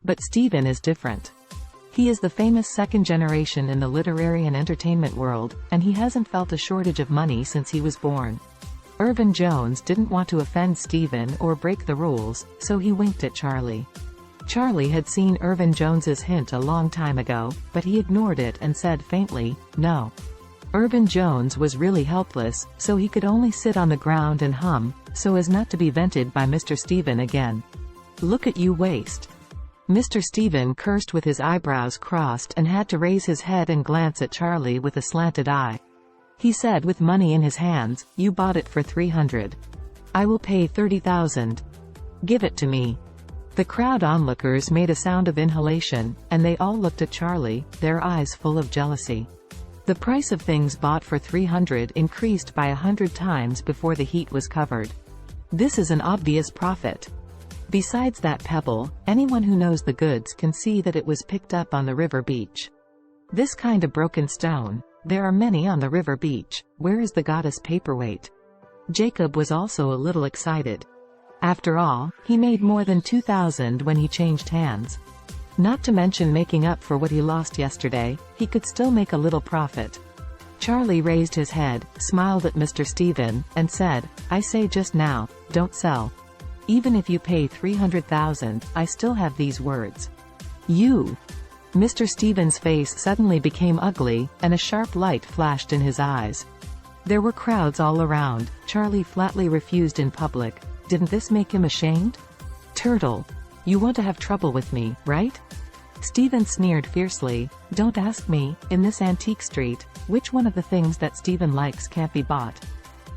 But Stephen is different. He is the famous second generation in the literary and entertainment world, and he hasn't felt a shortage of money since he was born. Irvin Jones didn't want to offend Stephen or break the rules, so he winked at Charlie. Charlie had seen Irvin Jones's hint a long time ago, but he ignored it and said faintly, "No." Irvin Jones was really helpless, so he could only sit on the ground and hum, so as not to be vented by Mr. Stephen again. "Look at you waste." Mr. Stephen cursed with his eyebrows crossed and had to raise his head and glance at Charlie with a slanted eye. He said with money in his hands, "You bought it for 300. I will pay 30,000. Give it to me." The crowd onlookers made a sound of inhalation, and they all looked at Charlie, their eyes full of jealousy. The price of things bought for 300 increased by 100 times before the heat was covered. This is an obvious profit. Besides that pebble, anyone who knows the goods can see that it was picked up on the river beach. This kind of broken stone, there are many on the river beach. Where is the goddess paperweight? Jacob was also a little excited. After all, he made more than 2,000 when he changed hands. Not to mention making up for what he lost yesterday, he could still make a little profit. Charlie raised his head, smiled at Mr. Stephen, and said, "I say just now, don't sell. Even if you pay 300,000, I still have these words. You." Mr. Stephen's face suddenly became ugly, and a sharp light flashed in his eyes. There were crowds all around. Charlie flatly refused in public. Didn't this make him ashamed? "Turtle. You want to have trouble with me, right?" Stephen sneered fiercely. "Don't ask me, in this antique street, which one of the things that Stephen likes can't be bought.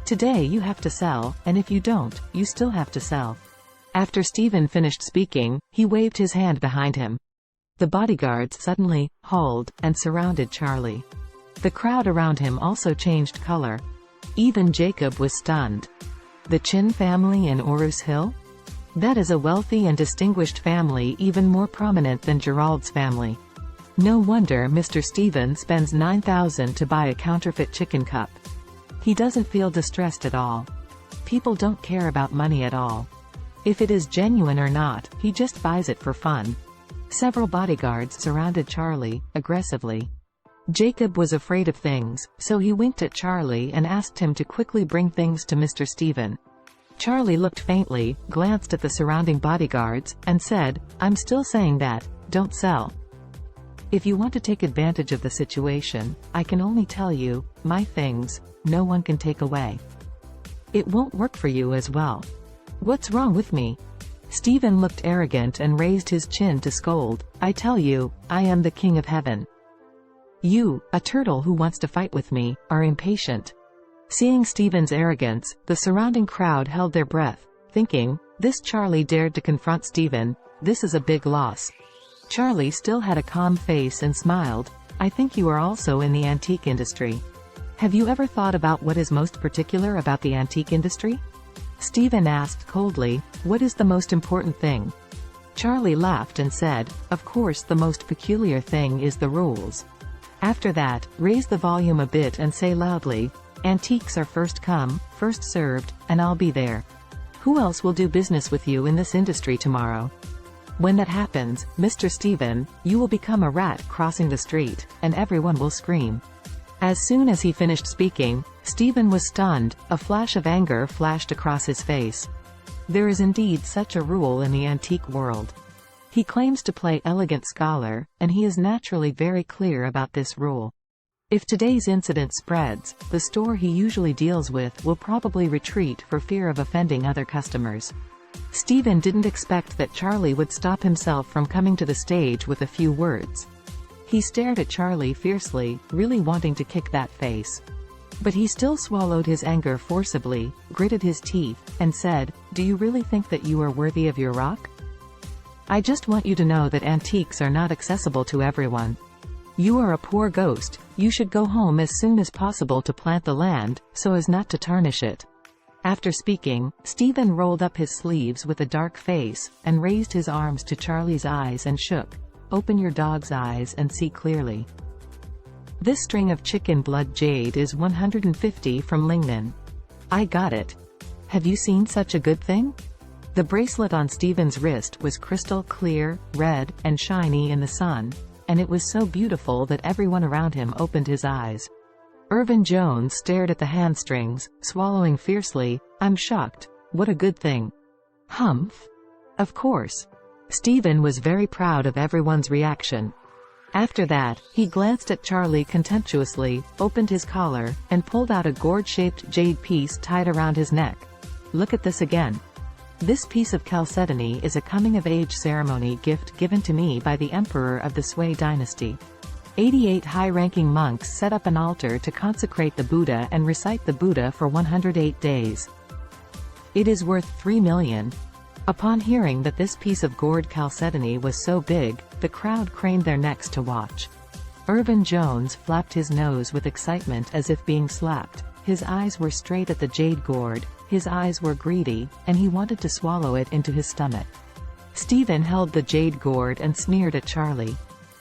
Today you have to sell, and if you don't, you still have to sell." After Stephen finished speaking, he waved his hand behind him. The bodyguards suddenly hauled and surrounded Charlie. The crowd around him also changed color. Even Jacob was stunned. The Chin family in Orus Hill? That is a wealthy and distinguished family, even more prominent than Gerald's family. No wonder Mr. Stephen spends 9,000 to buy a counterfeit chicken cup. He doesn't feel distressed at all. People don't care about money at all. If it is genuine or not, he just buys it for fun. Several bodyguards surrounded Charlie, aggressively. Jacob was afraid of things, so he winked at Charlie and asked him to quickly bring things to Mr. Stephen. Charlie looked faintly, glanced at the surrounding bodyguards, and said, "I'm still saying that, don't sell. If you want to take advantage of the situation, I can only tell you, my things, no one can take away. It won't work for you as well." "What's wrong with me?" Stephen looked arrogant and raised his chin to scold. "I tell you, I am the king of heaven. You, a turtle who wants to fight with me, are impatient." Seeing Stephen's arrogance, the surrounding crowd held their breath, thinking, this Charlie dared to confront Stephen, this is a big loss. Charlie still had a calm face and smiled. "I think you are also in the antique industry. Have you ever thought about what is most particular about the antique industry?" Stephen asked coldly, "What is the most important thing?" Charlie laughed and said, "Of course the most peculiar thing is the rules. After that, raise the volume a bit and say loudly, antiques are first come, first served, and I'll be there. Who else will do business with you in this industry tomorrow? When that happens, Mr. Stephen, you will become a rat crossing the street, and everyone will scream." As soon as he finished speaking, Stephen was stunned. A flash of anger flashed across his face. There is indeed such a rule in the antique world. He claims to play elegant scholar, and he is naturally very clear about this rule. If today's incident spreads, the store he usually deals with will probably retreat for fear of offending other customers. Stephen didn't expect that Charlie would stop himself from coming to the stage with a few words. He stared at Charlie fiercely, really wanting to kick that face. But he still swallowed his anger forcibly, gritted his teeth, and said, "Do you really think that you are worthy of your rock? I just want you to know that antiques are not accessible to everyone. You are a poor ghost, you should go home as soon as possible to plant the land, so as not to tarnish it." After speaking, Stephen rolled up his sleeves with a dark face, and raised his arms to Charlie's eyes and shook. "Open your dog's eyes and see clearly. This string of chicken blood jade is 150 from Lingnan. I got it. Have you seen such a good thing? The bracelet on Stephen's wrist was crystal clear, red, and shiny in the sun, and it was so beautiful that everyone around him opened his eyes. Irvin Jones stared at the handstrings, swallowing fiercely. "I'm shocked. What a good thing." "Humph. Of course." Stephen was very proud of everyone's reaction. After that, he glanced at Charlie contemptuously, opened his collar, and pulled out a gourd-shaped jade piece tied around his neck. "Look at this again. This piece of chalcedony is a coming-of-age ceremony gift given to me by the Emperor of the Sui dynasty. 88 high-ranking monks set up an altar to consecrate the Buddha and recite the Buddha for 108 days. It is worth 3 million. Upon hearing that this piece of gourd chalcedony was so big, the crowd craned their necks to watch. Irvin Jones flapped his nose with excitement as if being slapped. His eyes were straight at the jade gourd, his eyes were greedy, and he wanted to swallow it into his stomach. Stephen held the jade gourd and sneered at Charlie.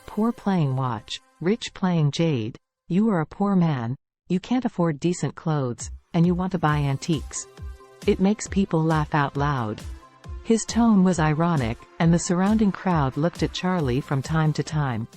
"Poor playing watch, rich playing jade. You are a poor man, you can't afford decent clothes, and you want to buy antiques. It makes people laugh out loud." His tone was ironic, and the surrounding crowd looked at Charlie from time to time.